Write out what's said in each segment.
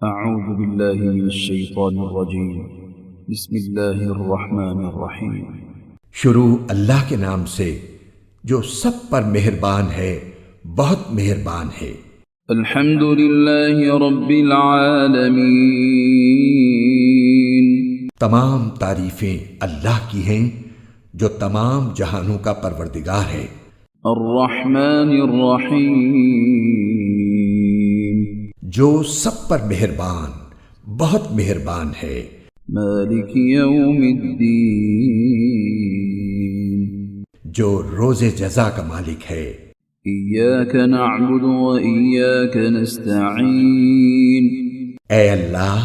أعوذ بالله من الشيطان الرجيم بسم الله الرحمن الرحيم شروع اللہ کے نام سے جو سب پر مہربان ہے، بہت مہربان ہے۔ الحمد لله رب العالمين تمام تعریفیں اللہ کی ہیں جو تمام جہانوں کا پروردگار ہے۔ الرحمن الرحيم جو سب پر مہربان، بہت مہربان ہے۔ مالك يوم الدين جو روز جزا کا مالک ہے۔ إياك نعبد وإياك نستعين اے اللہ،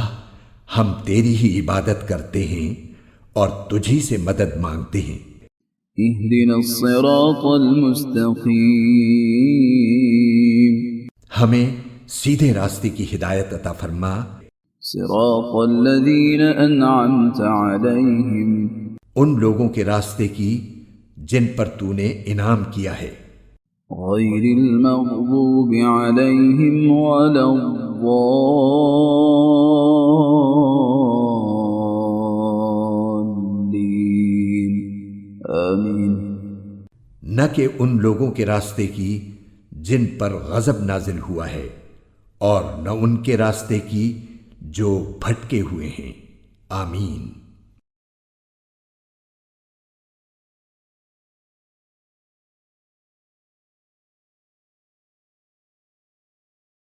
ہم تیری ہی عبادت کرتے ہیں اور تجھی سے مدد مانگتے ہیں۔ اهدنا الصراط المستقيم ہمیں سیدھے راستے کی ہدایت عطا فرما۔ صراط الذين أنعمت عليهم ان لوگوں کے راستے کی جن پر تو نے انعام کیا ہے، غير المغضوب عليهم ولا الضالين آمين۔ نہ کہ ان لوگوں کے راستے کی جن پر غضب نازل ہوا ہے، اور نہ ان کے راستے کی جو بھٹکے ہوئے ہیں۔ آمین۔